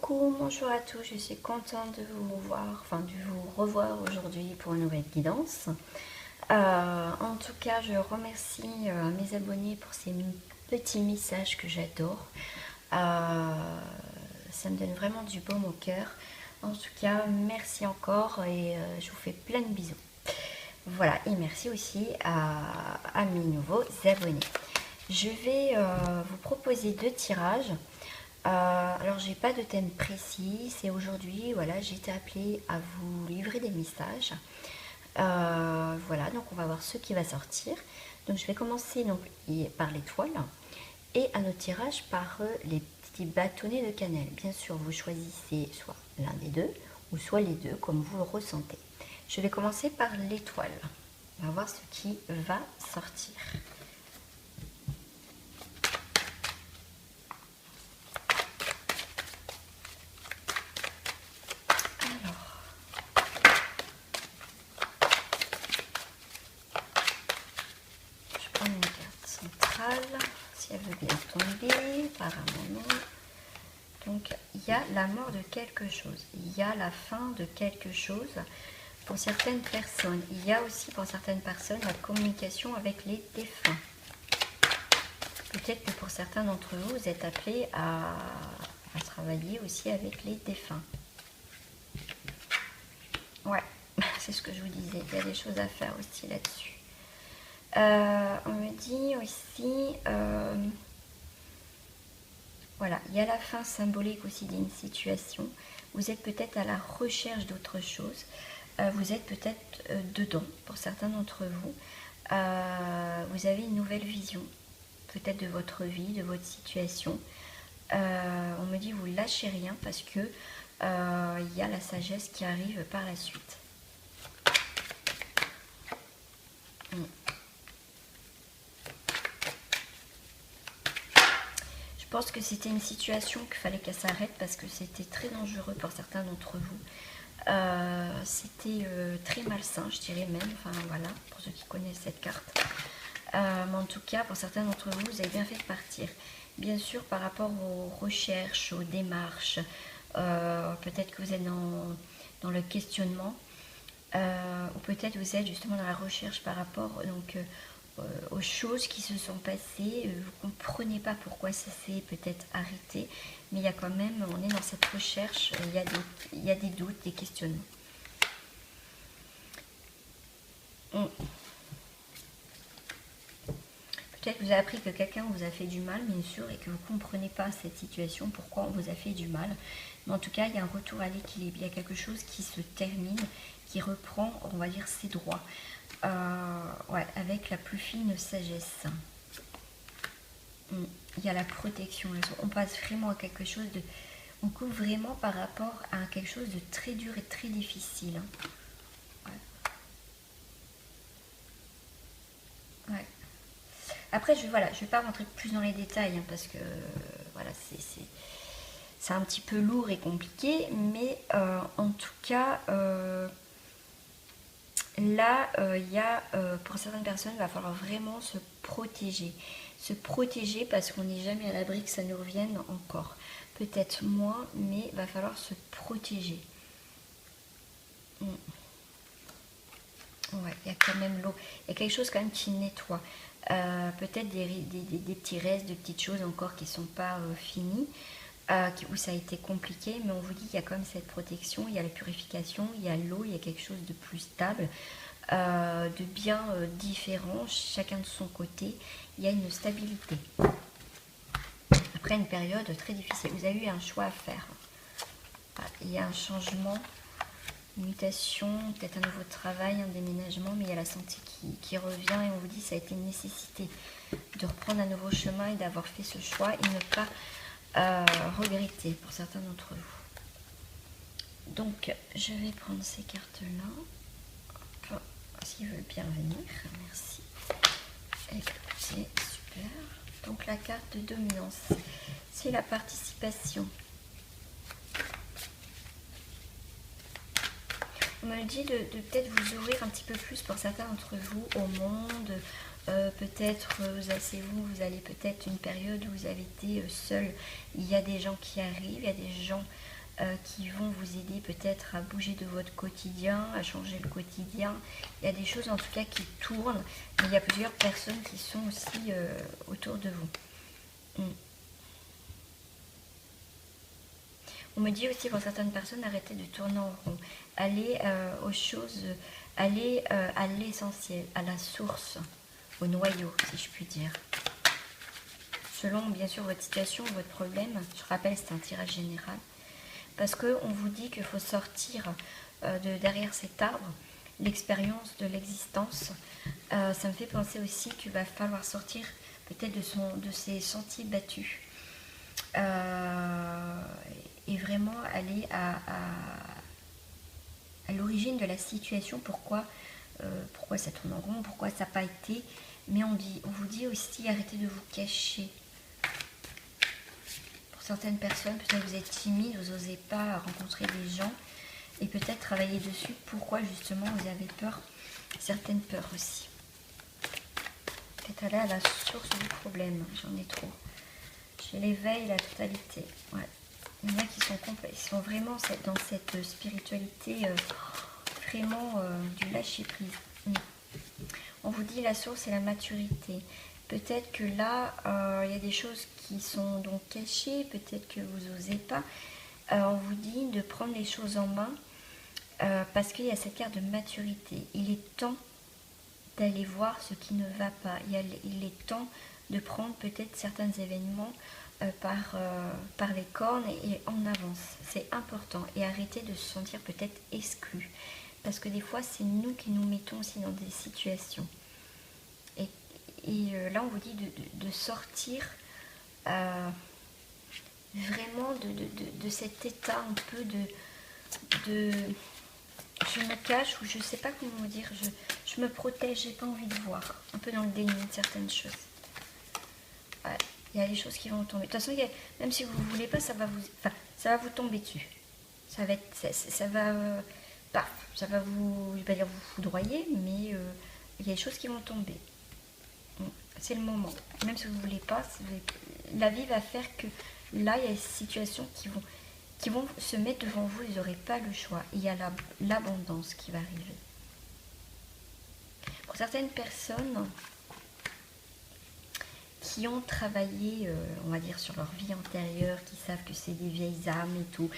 Coucou, bonjour à tous, je suis contente de vous voir, de vous revoir aujourd'hui pour une nouvelle guidance. En tout cas, je remercie mes abonnés pour ces petits messages que j'adore. Ça me donne vraiment du baume au cœur. En tout cas, merci encore et je vous fais plein de bisous. Voilà, et merci aussi à mes nouveaux abonnés. Je vais vous proposer 2 tirages. Alors j'ai pas de thème précis, c'est aujourd'hui, voilà, j'ai été appelée à vous livrer des messages. Voilà, donc on va voir ce qui va sortir. Donc je vais commencer donc par l'étoile et un autre tirage par les petits bâtonnets de cannelle. Bien sûr, vous choisissez soit l'un des deux ou soit les deux comme vous le ressentez. Je vais commencer par l'étoile. On va voir ce qui va sortir. Une carte centrale, si elle veut bien tomber, apparemment non. Donc il y a la mort de quelque chose, il y a la fin de quelque chose pour certaines personnes. Il y a aussi pour certaines personnes la communication avec les défunts. Peut-être que pour certains d'entre vous, vous êtes appelés à travailler aussi avec les défunts. Ouais, c'est ce que je vous disais, il y a des choses à faire aussi là-dessus. On me dit aussi, voilà, il y a la fin symbolique aussi d'une situation. Vous êtes peut-être à la recherche d'autre chose. Vous êtes peut-être dedans, pour certains d'entre vous. Vous avez une nouvelle vision, peut-être de votre vie, de votre situation. On me dit, vous lâchez rien parce que il y a la sagesse qui arrive par la suite. Je pense que c'était une situation qu'il fallait qu'elle s'arrête parce que c'était très dangereux pour certains d'entre vous. C'était très malsain, je dirais même, enfin voilà, pour ceux qui connaissent cette carte. Mais en tout cas, pour certains d'entre vous, vous avez bien fait de partir. Bien sûr, par rapport aux recherches, aux démarches, peut-être que vous êtes dans le questionnement, ou peut-être vous êtes justement dans la recherche par rapport aux choses qui se sont passées. Vous ne comprenez pas pourquoi ça s'est peut-être arrêté, mais il y a quand même, on est dans cette recherche, il y a des doutes, des questionnements. Peut-être que vous avez appris que quelqu'un vous a fait du mal, bien sûr, et que vous ne comprenez pas cette situation, pourquoi on vous a fait du mal. Mais en tout cas, il y a un retour à l'équilibre, il y a quelque chose qui se termine, qui reprend, on va dire, ses droits. Ouais, avec la plus fine sagesse. Il y a la protection. On passe vraiment à quelque chose de... On couvre vraiment par rapport à quelque chose de très dur et très difficile. Ouais. Après, je vais pas rentrer plus dans les détails, parce que voilà, c'est un petit peu lourd et compliqué, mais en tout cas... Là, il y a, pour certaines personnes, il va falloir vraiment se protéger. Se protéger parce qu'on n'est jamais à l'abri que ça nous revienne encore. Peut-être moins, mais il va falloir se protéger. Ouais, il y a quand même l'eau. Il y a quelque chose quand même qui nettoie. Peut-être des petits restes, de petites choses encore qui ne sont pas finies. Où ça a été compliqué, mais on vous dit qu'il y a quand même cette protection, il y a la purification, il y a l'eau, il y a quelque chose de plus stable, de bien différent, chacun de son côté, il y a une stabilité. Après une période très difficile, vous avez eu un choix à faire. Il y a un changement, une mutation, peut-être un nouveau travail, un déménagement, mais il y a la santé qui revient et on vous dit que ça a été une nécessité de reprendre un nouveau chemin et d'avoir fait ce choix et ne pas regretter pour certains d'entre vous. Donc je vais prendre ces cartes là s'ils veulent bien venir, merci. Écoutez, super. Donc la carte de dominance, c'est la participation. On me dit de peut-être vous ouvrir un petit peu plus pour certains d'entre vous au monde, peut-être, c'est vous, vous allez peut-être une période où vous avez été seul. Il y a des gens qui arrivent, il y a des gens qui vont vous aider peut-être à bouger de votre quotidien, à changer le quotidien. Il y a des choses en tout cas qui tournent, mais il y a plusieurs personnes qui sont aussi autour de vous. On me dit aussi pour certaines personnes, arrêtez de tourner en rond. Allez aux choses, allez à l'essentiel, à la source, au noyau, si je puis dire. Selon bien sûr votre situation, votre problème, je rappelle c'est un tirage général, parce qu'on vous dit qu'il faut sortir de derrière cet arbre, l'expérience de l'existence. Ça me fait penser aussi qu'il va falloir sortir peut-être de ces sentiers battus. Et vraiment aller à l'origine de la situation, pourquoi ça tourne en rond, pourquoi ça n'a pas été. Mais on vous dit aussi arrêtez de vous cacher. Pour certaines personnes, peut-être vous êtes timide, vous n'osez pas rencontrer des gens et peut-être travailler dessus. Pourquoi justement vous avez peur, certaines peurs aussi. Peut-être aller à la source du problème, j'en ai trop. J'ai l'éveil, la totalité. Ouais. Il y en a qui sont complets, ils sont vraiment dans cette spiritualité vraiment du lâcher prise. On vous dit la source et la maturité. Peut-être que là, il y a des choses qui sont donc cachées, peut-être que vous n'osez pas. On vous dit de prendre les choses en main parce qu'il y a cette carte de maturité. Il est temps d'aller voir ce qui ne va pas. Il est temps de prendre peut-être certains événements par les cornes et en avance. C'est important. Et arrêter de se sentir peut-être exclu. Parce que des fois, c'est nous qui nous mettons aussi dans des situations. Et là, on vous dit de sortir vraiment de cet état un peu de je me cache ou je ne sais pas comment vous dire, je me protège, j'ai pas envie de voir. Un peu dans le déni de certaines choses. Ouais, il y a des choses qui vont tomber. De toute façon, même si vous ne voulez pas, ça va vous tomber dessus. Ça va vous, je vais pas dire vous foudroyer, mais il y a des choses qui vont tomber. C'est le moment. Même si vous ne voulez pas, la vie va faire que là, il y a des situations qui vont se mettre devant vous, vous n'aurez pas le choix. Il y a l'abondance qui va arriver. Pour certaines personnes qui ont travaillé, on va dire, sur leur vie antérieure, qui savent que c'est des vieilles âmes et tout,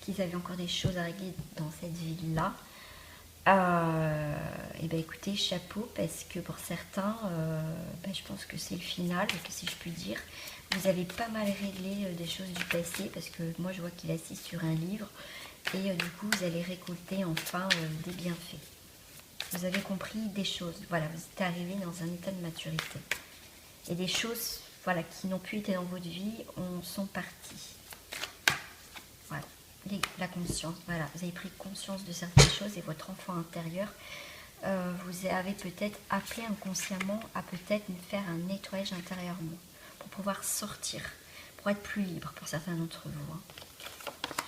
qu'ils avaient encore des choses à régler dans cette vie-là, et ben écoutez, chapeau, parce que pour certains, je pense que c'est le final, si je puis dire. Vous avez pas mal réglé des choses du passé, parce que moi je vois qu'il est assis sur un livre, et du coup vous allez récolter enfin des bienfaits. Vous avez compris des choses, voilà, vous êtes arrivé dans un état de maturité. Et des choses, voilà, qui n'ont plus été dans votre vie, sont parties. Voilà. La conscience, voilà, vous avez pris conscience de certaines choses et votre enfant intérieur, vous avez peut-être appelé inconsciemment à peut-être faire un nettoyage intérieurement pour pouvoir sortir, pour être plus libre pour certains d'entre vous. Hein.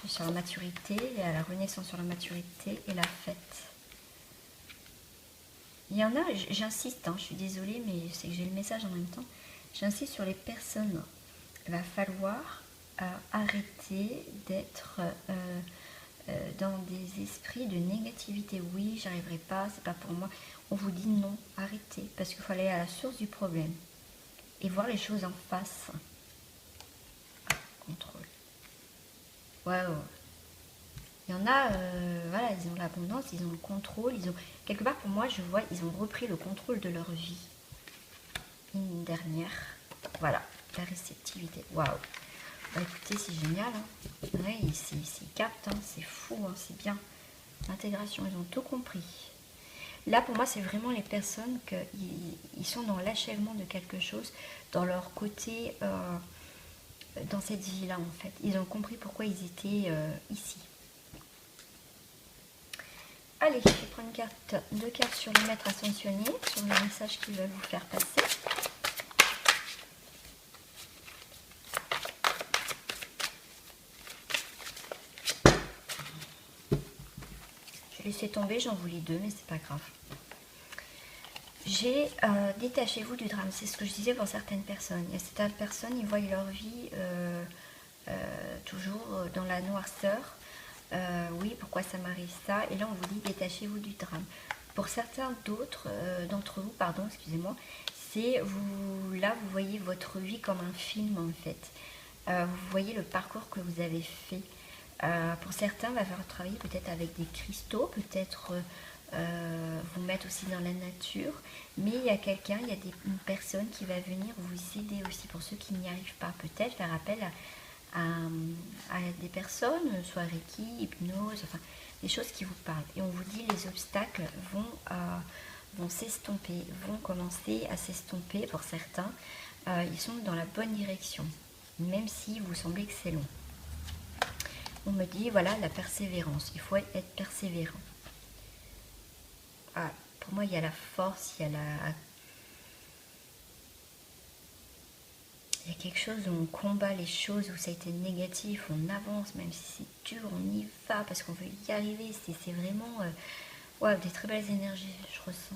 Je suis sur la maturité, il y a la renaissance sur la maturité et la fête. Il y en a, j'insiste, hein, je suis désolée, mais c'est que j'ai le message en même temps, j'insiste sur les personnes. Il va falloir arrêter d'être dans des esprits de négativité. Oui, j'arriverai pas, c'est pas pour moi. On vous dit non, arrêtez, parce qu'il faut aller à la source du problème et voir les choses en face. Contrôle. Waouh. Il y en a, voilà, ils ont l'abondance, ils ont le contrôle, ils ont quelque part pour moi, je vois, ils ont repris le contrôle de leur vie. Une dernière, voilà, la réceptivité. Waouh. Bah écoutez, c'est génial, hein. Ouais, ils captent, hein. C'est fou, hein. C'est bien. L'intégration, ils ont tout compris. Là, pour moi, c'est vraiment les personnes qui sont dans l'achèvement de quelque chose, dans leur côté, dans cette vie-là, en fait. Ils ont compris pourquoi ils étaient ici. Allez, je vais prendre deux cartes sur le maître ascensionné, sur le message qu'ils veulent vous faire passer. J'ai laissé tomber, j'en voulais deux, mais c'est pas grave. J'ai détachez-vous du drame. C'est ce que je disais pour certaines personnes. Il y a certaines personnes, ils voient leur vie toujours dans la noirceur. Oui, pourquoi ça m'arrive ça? Et là, on vous dit détachez-vous du drame. Pour certains d'autres d'entre vous, pardon, excusez-moi, c'est vous là, vous voyez votre vie comme un film en fait. Vous voyez le parcours que vous avez fait. Pour certains, il va falloir travailler peut-être avec des cristaux, peut-être vous mettre aussi dans la nature. Mais il y a quelqu'un, il y a une personne qui va venir vous aider aussi. Pour ceux qui n'y arrivent pas, peut-être faire appel à des personnes, soit Reiki, hypnose, enfin des choses qui vous parlent. Et on vous dit les obstacles vont s'estomper, vont commencer à s'estomper pour certains. Ils sont dans la bonne direction, même si vous semblez que c'est long. On me dit, voilà, la persévérance. Il faut être persévérant. Ah, pour moi, il y a la force, il y a quelque chose où on combat les choses, où ça a été négatif, on avance, même si c'est dur, on y va parce qu'on veut y arriver. C'est vraiment ouais, des très belles énergies, je ressens.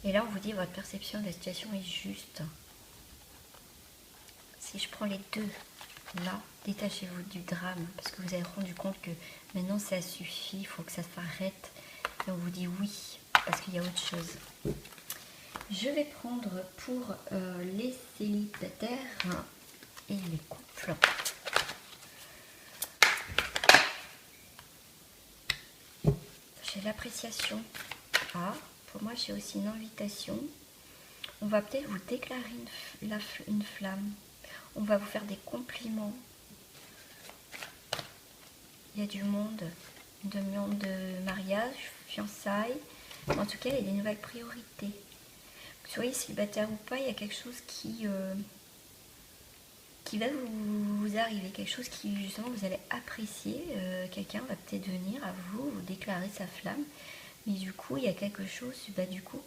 Et là, on vous dit, votre perception de la situation est juste. Si je prends les deux, là, détachez-vous du drame, parce que vous avez rendu compte que maintenant ça suffit, il faut que ça s'arrête. Et on vous dit oui, parce qu'il y a autre chose. Je vais prendre pour les célibataires et les couples. J'ai l'appréciation. Ah, pour moi, j'ai aussi une invitation. On va peut-être vous déclarer une flamme. On va vous faire des compliments. Il y a du monde, une demande de mariage, fiançailles. En tout cas, il y a des nouvelles priorités. Que vous soyez célibataire ou pas, il y a quelque chose qui va vous arriver, quelque chose qui justement vous allez apprécier. Quelqu'un va peut-être venir à vous déclarer sa flamme. Mais du coup, il y a quelque chose, du coup,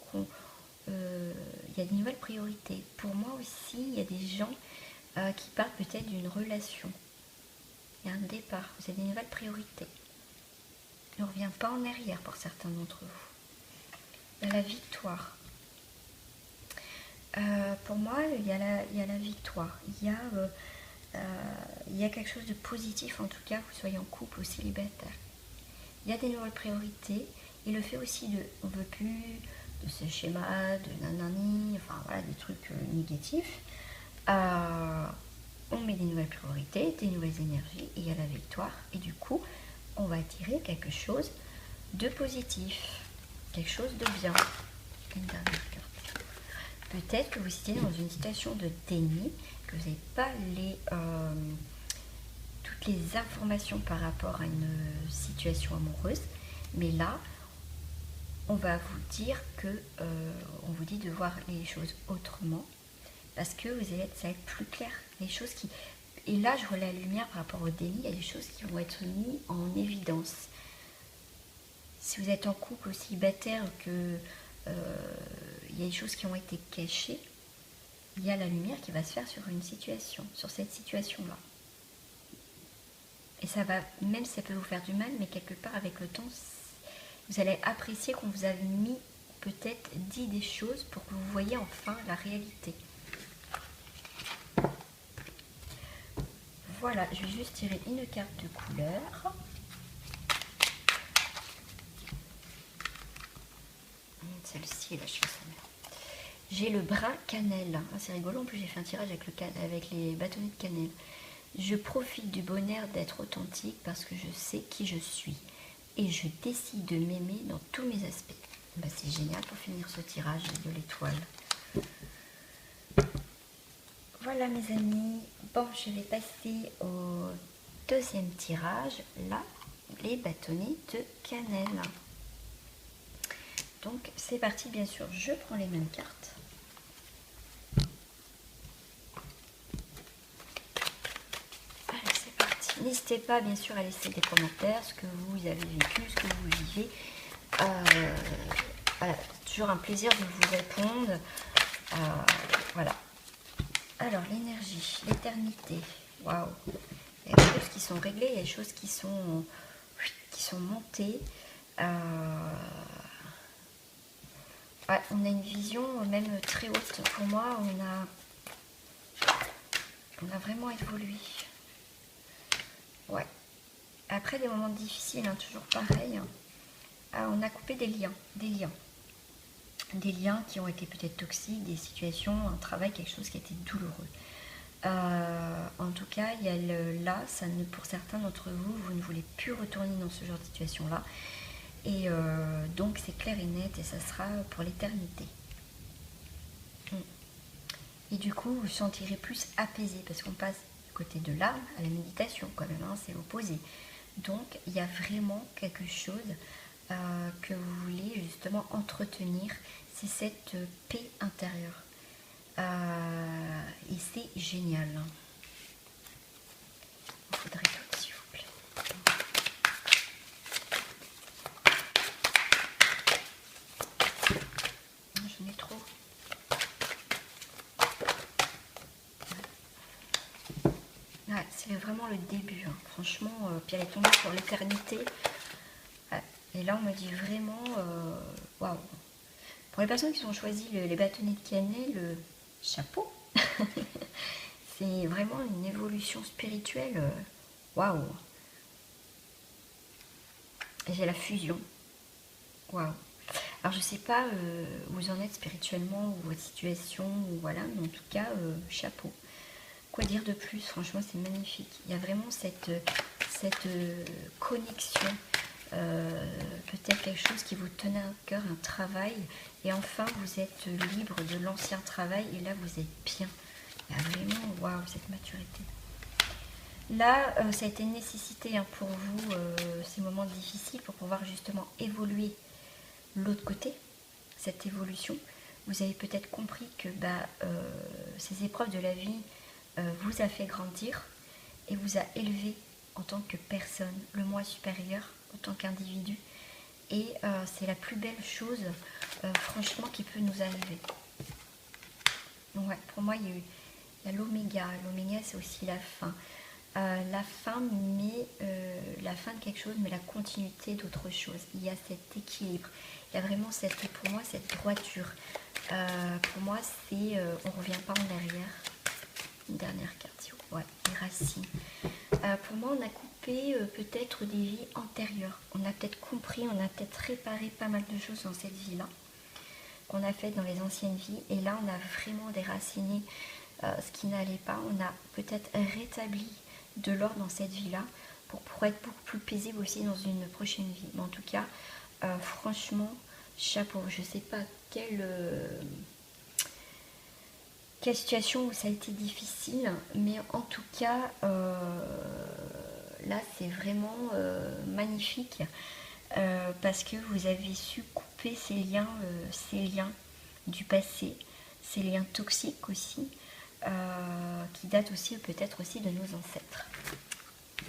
il y a des nouvelles priorités. Pour moi aussi, il y a des gens qui partent peut-être d'une relation. Il y a un départ, vous avez des nouvelles priorités. On ne revient pas en arrière pour certains d'entre vous. Il y a la victoire. Pour moi, il y a la victoire. Il y a quelque chose de positif, en tout cas, que vous soyez en couple ou célibataire. Il y a des nouvelles priorités. Et le fait aussi on ne veut plus de ce schéma, de nanani, enfin voilà, des trucs négatifs. On met des nouvelles priorités, des nouvelles énergies, et il y a la victoire. Et du coup, on va attirer quelque chose de positif, quelque chose de bien. Une dernière carte. Peut-être que vous étiez dans une situation de déni, que vous n'avez pas toutes les informations par rapport à une situation amoureuse. Mais là, on va vous dire on vous dit de voir les choses autrement. Parce que ça va être plus clair. Les choses qui... Et là, je vois la lumière par rapport au déni. Il y a des choses qui vont être mises en évidence. Si vous êtes en couple ou célibataire, il y a des choses qui ont été cachées, il y a la lumière qui va se faire sur une situation, sur cette situation-là. Et ça va, même si ça peut vous faire du mal, mais quelque part avec le temps, vous allez apprécier qu'on vous a peut-être dit des choses pour que vous voyez enfin la réalité. Voilà, je vais juste tirer une carte de couleur. Celle-ci, là, je fais ça bien. J'ai le bras cannelle. Ah, c'est rigolo, en plus j'ai fait un tirage avec les bâtonnets de cannelle. Je profite du bonheur d'être authentique parce que je sais qui je suis. Et je décide de m'aimer dans tous mes aspects. Ben, c'est génial pour finir ce tirage de l'étoile. Voilà mes amis. Bon, je vais passer au deuxième tirage. Là, les bâtonnets de cannelle. Donc c'est parti, bien sûr, je prends les mêmes cartes. Allez, c'est parti. N'hésitez pas, bien sûr, à laisser des commentaires, ce que vous avez vécu, ce que vous vivez. Voilà, c'est toujours un plaisir de vous répondre. Voilà. Alors, l'énergie, l'éternité. Waouh. Il y a des choses qui sont réglées, il y a des choses qui sont montées. Ouais, on a une vision même très haute. Pour moi, on a vraiment évolué. Ouais. Après des moments difficiles, hein, toujours pareil, hein, on a coupé des liens qui ont été peut-être toxiques, des situations, un travail, quelque chose qui a été douloureux. En tout cas, il y a là, pour certains d'entre vous, vous ne voulez plus retourner dans ce genre de situation-là. Et donc, c'est clair et net et ça sera pour l'éternité. Et du coup, vous vous sentirez plus apaisé parce qu'on passe du côté de l'âme à la méditation quand même, hein, c'est l'opposé. Donc, il y a vraiment quelque chose que vous voulez justement entretenir, c'est cette paix intérieure. Et c'est génial. Il faudrait tout, s'il vous plaît. J'en ai trop. Ouais, c'est vraiment le début. Hein. Franchement, puis elle est tombée sur l'éternité. Ouais. Et là, on me dit vraiment, waouh. Pour les personnes qui ont choisi les bâtonnets de cannelle, le chapeau. C'est vraiment une évolution spirituelle. Waouh. J'ai la fusion. Waouh. Alors je sais pas où vous en êtes spirituellement ou votre situation ou voilà, mais en tout cas chapeau. Quoi dire de plus? Franchement c'est magnifique. Il y a vraiment cette connexion. Peut-être quelque chose qui vous tenait à cœur, un travail, et enfin vous êtes libre de l'ancien travail et là vous êtes bien. Il y a vraiment waouh cette maturité. Là, ça a été une nécessité hein, pour vous, ces moments difficiles, pour pouvoir justement évoluer l'autre côté, cette évolution. Vous avez peut-être compris que ces épreuves de la vie vous a fait grandir et vous a élevé en tant que personne, le moi supérieur, en tant qu'individu. Et c'est la plus belle chose, franchement, qui peut nous arriver. Donc, ouais, pour moi, il y a l'oméga. L'oméga, c'est aussi la fin. La fin, mais la fin de quelque chose, mais la continuité d'autre chose. Il y a cet équilibre. Il y a vraiment pour moi cette droiture. Pour moi, c'est on ne revient pas en arrière. Une dernière carte, ouais, les racines. Pour moi, on a coupé peut-être des vies antérieures. On a peut-être compris, on a peut-être réparé pas mal de choses dans cette vie-là qu'on a fait dans les anciennes vies. Et là, on a vraiment déraciné ce qui n'allait pas. On a peut-être rétabli de l'ordre dans cette vie-là pour être beaucoup plus paisible aussi dans une prochaine vie. Mais en tout cas, franchement, chapeau. Je ne sais pas quelle situation où ça a été difficile, mais en tout cas, là, c'est vraiment magnifique parce que vous avez su couper ces liens du passé, ces liens toxiques aussi, qui datent aussi peut-être aussi de nos ancêtres.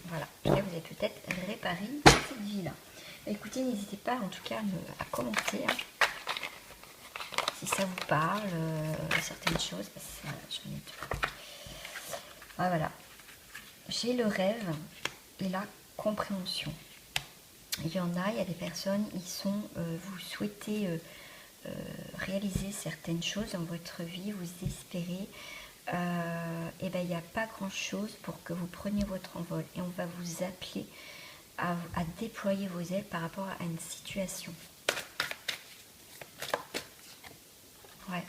Voilà, et là vous avez peut-être réparé cette vie-là. Écoutez, n'hésitez pas en tout cas à commenter hein, si ça vous parle, certaines choses. J'en ai deux. Ah, voilà, j'ai le rêve et la compréhension. Il y a des personnes, vous souhaitez réaliser certaines choses dans votre vie, vous espérez. Et ben il n'y a pas grand chose pour que vous preniez votre envol et on va vous appeler à déployer vos ailes par rapport à une situation. Ouais.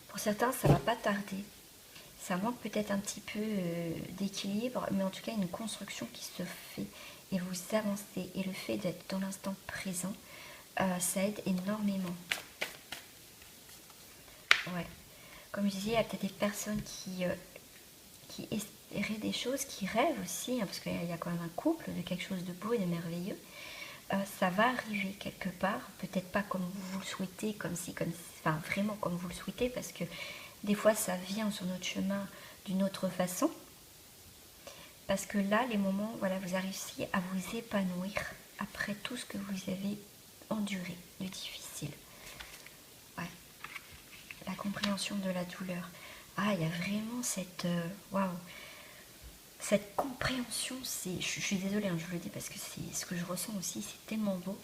Pour certains ça va pas tarder, ça manque peut-être un petit peu d'équilibre, mais en tout cas une construction qui se fait et vous avancez, et le fait d'être dans l'instant présent ça aide énormément. Ouais. Comme je disais, il y a peut-être des personnes qui espéraient des choses, qui rêvent aussi, hein, parce qu'il y a quand même un couple de quelque chose de beau et de merveilleux. Ça va arriver quelque part, peut-être pas comme vous le souhaitez, enfin vraiment comme vous le souhaitez, parce que des fois ça vient sur notre chemin d'une autre façon. Parce que là, les moments, voilà, vous réussi à vous épanouir après tout ce que vous avez enduré de difficile. Ouais. La compréhension de la douleur. Ah, il y a vraiment cette waouh, cette compréhension. Je suis désolée, hein, je vous le dis parce que c'est ce que je ressens aussi. C'est tellement beau.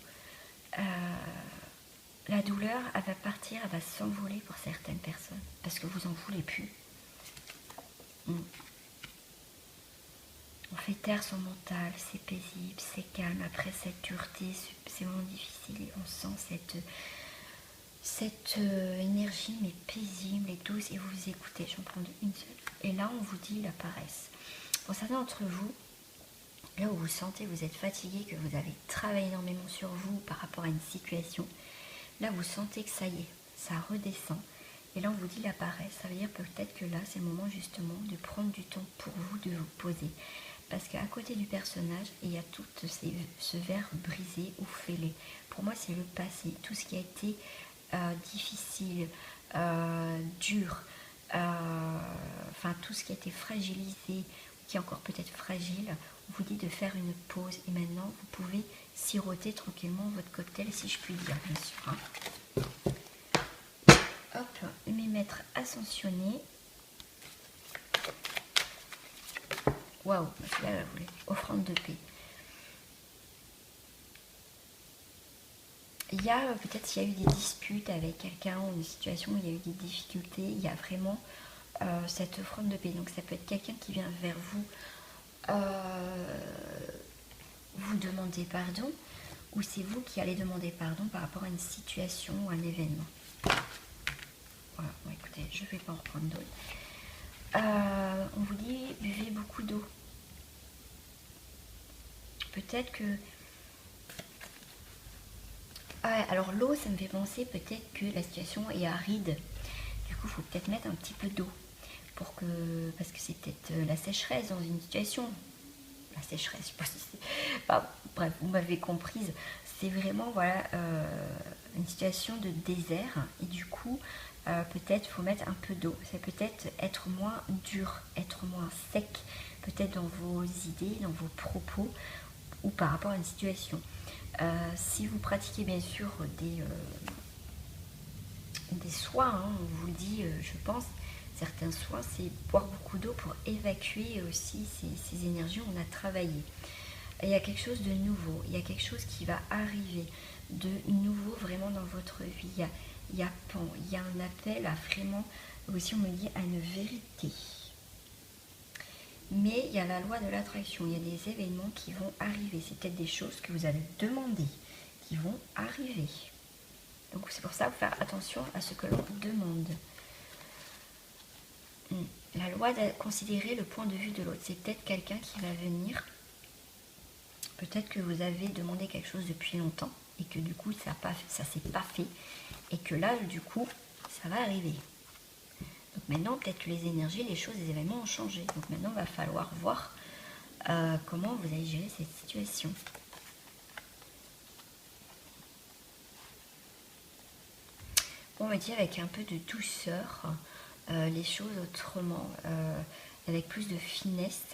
la douleur, elle va partir, elle va s'envoler pour certaines personnes. Parce que vous en voulez plus. On fait taire son mental, c'est paisible, c'est calme. Après cette dureté, c'est vraiment difficile. Et on sent cette énergie, mais paisible et douce. Et vous vous écoutez, j'en prends une seule. Et là, on vous dit la paresse. Pour certains d'entre vous, là où vous sentez que vous êtes fatigué, que vous avez travaillé énormément sur vous par rapport à une situation, là vous sentez que ça y est, ça redescend. Et là on vous dit la paresse, ça veut dire peut-être que là c'est le moment justement de prendre du temps pour vous, de vous poser. Parce qu'à côté du personnage, il y a tout ce verre brisé ou fêlé. Pour moi c'est le passé, tout ce qui a été difficile, dur, enfin tout ce qui a été fragilisé, qui est encore peut-être fragile, on vous dit de faire une pause. Et maintenant, vous pouvez siroter tranquillement votre cocktail, si je puis dire, bien sûr. Hop, mes maîtres ascensionnés. Waouh, là, vous voulez, offrande de paix. Il y a peut-être s'il y a eu des disputes avec quelqu'un ou une situation où il y a eu des difficultés, il y a vraiment cette offrande de paix. Donc ça peut être quelqu'un qui vient vers vous vous demander pardon, ou c'est vous qui allez demander pardon par rapport à une situation ou un événement. Voilà, bon, écoutez, je ne vais pas en reprendre d'autres. On vous dit buvez beaucoup d'eau. Peut-être que... Ah, alors l'eau, ça me fait penser peut-être que la situation est aride. Du coup, il faut peut-être mettre un petit peu d'eau. Pour que... Parce que c'est peut-être la sécheresse dans une situation. La sécheresse, je sais pas si c'est... Enfin, bref, vous m'avez comprise. C'est vraiment, voilà, une situation de désert. Et du coup, peut-être faut mettre un peu d'eau. Ça peut être moins dur, être moins sec. Peut-être dans vos idées, dans vos propos, ou par rapport à une situation. Si vous pratiquez bien sûr des soins, hein, on vous le dit, je pense, certains soins, c'est boire beaucoup d'eau pour évacuer aussi ces énergies où on a travaillé. Et il y a quelque chose de nouveau, il y a quelque chose qui va arriver de nouveau vraiment dans votre vie. Il y a un appel à vraiment, aussi on me dit, à une vérité. Mais il y a la loi de l'attraction, il y a des événements qui vont arriver. C'est peut-être des choses que vous allez demander, qui vont arriver. Donc c'est pour ça qu'il faut faire attention à ce que l'on demande. La loi de considérer le point de vue de l'autre. C'est peut-être quelqu'un qui va venir. Peut-être que vous avez demandé quelque chose depuis longtemps et que du coup ça ne s'est pas fait. Et que là, du coup, ça va arriver. Donc maintenant, peut-être que les énergies, les choses, les événements ont changé. Donc maintenant, il va falloir voir comment vous allez gérer cette situation. On me dit avec un peu de douceur, les choses autrement, avec plus de finesse.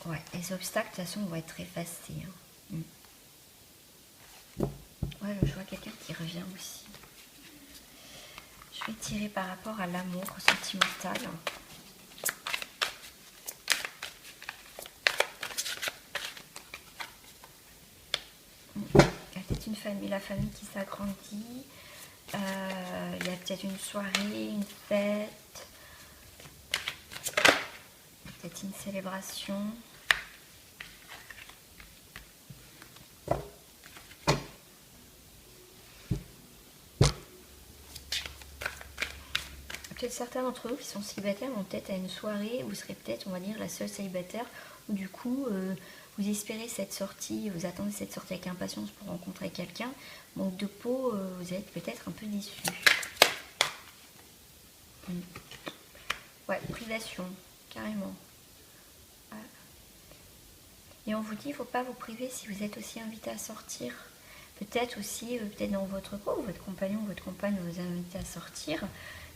Ouais, les obstacles, de toute façon, vont être effacés. Hein. Ouais, je vois quelqu'un qui revient aussi. Je vais tirer par rapport à l'amour sentimental. Il y a peut-être une famille, la famille qui s'agrandit. Il y a peut-être une soirée, une fête. Peut-être une célébration. Certains d'entre vous qui sont célibataires vont peut-être à une soirée, vous serez peut-être, on va dire, la seule célibataire, où du coup, vous espérez cette sortie, vous attendez cette sortie avec impatience pour rencontrer quelqu'un. Manque de peau, vous êtes peut-être un peu déçu. Ouais, privation, carrément. Ouais. Et on vous dit, il ne faut pas vous priver si vous êtes aussi invité à sortir. Peut-être aussi, peut-être dans votre couple, votre compagnon ou votre compagne vous invite à sortir,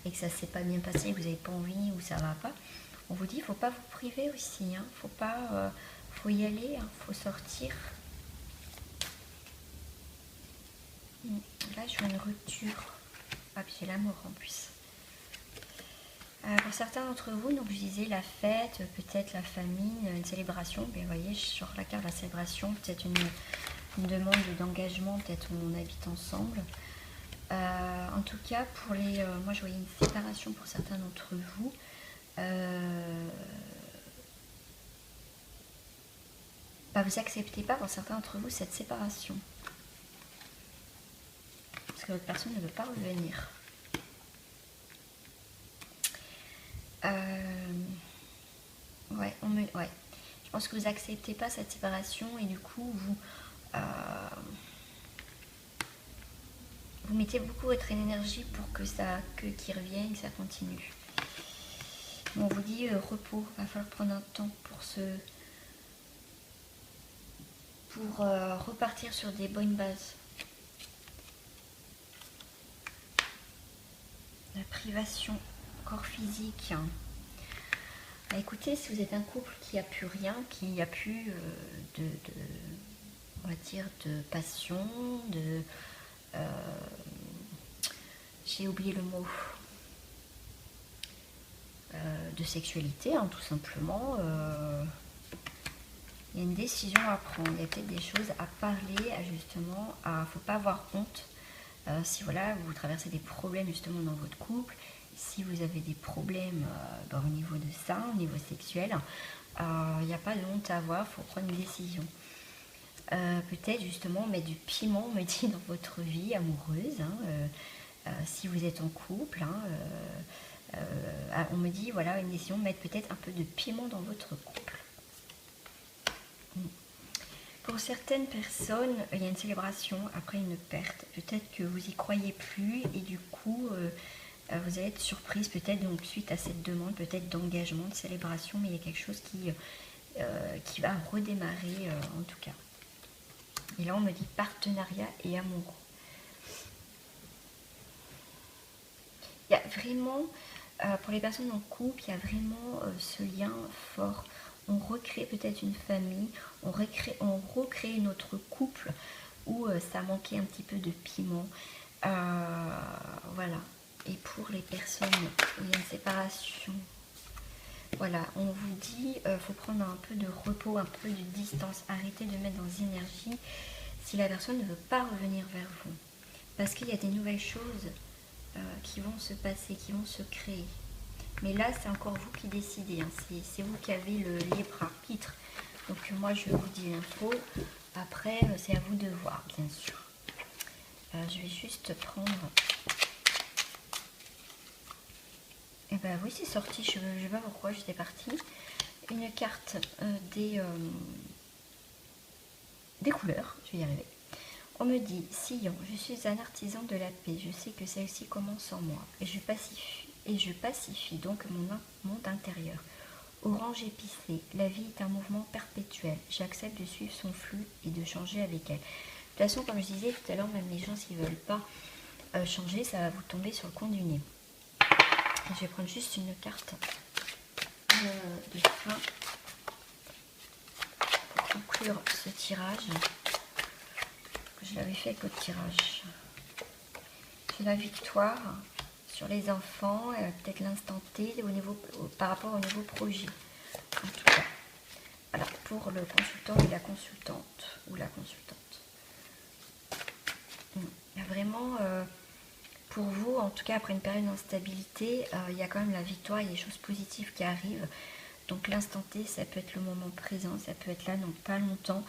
et que ça ne s'est pas bien passé, que vous n'avez pas envie ou ça ne va pas, on vous dit il ne faut pas vous priver aussi, hein. Faut y aller, il faut sortir. Là je vois une rupture, ah puis j'ai l'amour en plus. Pour certains d'entre vous, donc je disais la fête, peut-être la famille, une célébration, mais vous voyez sur la carte la célébration, peut-être une demande d'engagement, peut-être on habite ensemble. En tout cas, pour les, moi je voyais une séparation pour certains d'entre vous. Vous acceptez pas pour certains d'entre vous cette séparation. Parce que votre personne ne veut pas revenir. Ouais. Je pense que vous acceptez pas cette séparation et du coup vous mettez beaucoup votre énergie pour qu'il revienne, que ça continue. On vous dit repos, il va falloir prendre un temps pour repartir sur des bonnes bases. La privation, corps physique. Écoutez, si vous êtes un couple qui n'a plus rien, qui n'a plus on va dire, de passion, j'ai oublié le mot, de sexualité, hein, tout simplement. Il y a une décision à prendre, il y a peut-être des choses à parler, justement, il ne faut pas avoir honte. Si voilà, vous traversez des problèmes justement dans votre couple, si vous avez des problèmes au niveau de ça, au niveau sexuel, il n'y a pas de honte à avoir, il faut prendre une décision. Peut-être justement mettre du piment, on me dit, dans votre vie amoureuse, hein, si vous êtes en couple, hein, on me dit, voilà, une décision, mettre peut-être un peu de piment dans votre couple. Pour certaines personnes, il y a une célébration après une perte. Peut-être que vous y croyez plus et du coup, vous allez être surprise peut-être donc suite à cette demande, peut-être d'engagement, de célébration, mais il y a quelque chose qui va redémarrer en tout cas. Et là, on me dit partenariat et amour. Il y a vraiment, pour les personnes en couple, il y a vraiment ce lien fort. On recrée peut-être une famille, on recrée notre couple où ça manquait un petit peu de piment. Voilà. Et pour les personnes où il y a une séparation, voilà, on vous dit, faut prendre un peu de repos, un peu de distance, arrêtez de mettre dans les énergies si la personne ne veut pas revenir vers vous. Parce qu'il y a des nouvelles choses qui vont se passer, qui vont se créer. Mais là, c'est encore vous qui décidez, hein. C'est vous qui avez le libre arbitre. Donc moi, je vous dis l'info. Après, c'est à vous de voir, bien sûr. Je vais juste prendre... Et ben oui, c'est sorti. Je ne sais pas pourquoi j'étais partie. Une carte des couleurs. Je vais y arriver. On me dit, Sillon, je suis un artisan de la paix. Je sais que celle-ci commence en moi. Et je pacifie donc mon monde intérieur. Orange épicé, la vie est un mouvement perpétuel. J'accepte de suivre son flux et de changer avec elle. De toute façon, comme je disais tout à l'heure, même les gens, s'ils ne veulent pas changer, ça va vous tomber sur le coin du nez. Et je vais prendre juste une carte de fin pour conclure ce tirage. Je l'avais fait avec l'autre tirage. C'est la victoire sur les enfants, peut-être l'instant T par rapport au nouveau projet. En tout cas, voilà, pour le consultant et la consultante, ou la consultante. Il y a vraiment, pour vous, en tout cas après une période d'instabilité, il y a quand même la victoire, il y a des choses positives qui arrivent. Donc l'instant T, ça peut être le moment présent, ça peut être là dans pas longtemps.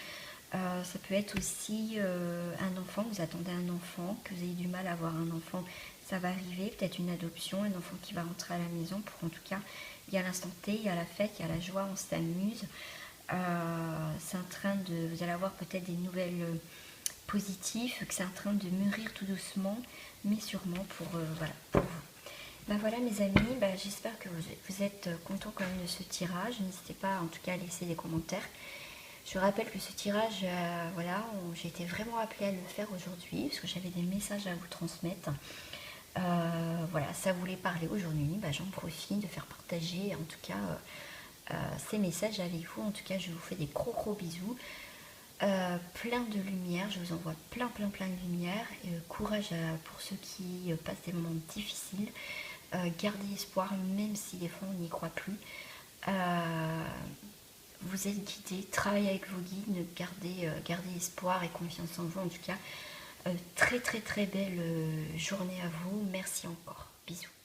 Ça peut être aussi un enfant, vous attendez un enfant, que vous avez du mal à avoir un enfant, ça va arriver, peut-être une adoption, un enfant qui va rentrer à la maison, pour en tout cas, il y a l'instant T, il y a la fête, il y a la joie, on s'amuse. C'est en train de, vous allez avoir peut-être des nouvelles positives, que c'est en train de mûrir tout doucement, mais sûrement pour vous. Voilà mes amis, j'espère que vous êtes contents quand même de ce tirage. N'hésitez pas en tout cas à laisser des commentaires. Je rappelle que ce tirage, j'ai été vraiment appelée à le faire aujourd'hui parce que j'avais des messages à vous transmettre. Ça voulait parler aujourd'hui. J'en profite de faire partager en tout cas ces messages avec vous. En tout cas, je vous fais des gros bisous. Plein de lumière, je vous envoie plein de lumière. Et courage pour ceux qui passent des moments difficiles. Gardez espoir, même si des fois on n'y croit plus. vous êtes guidés, travaillez avec vos guides, gardez espoir et confiance en vous en tout cas. Très très très belle journée à vous, merci encore, bisous.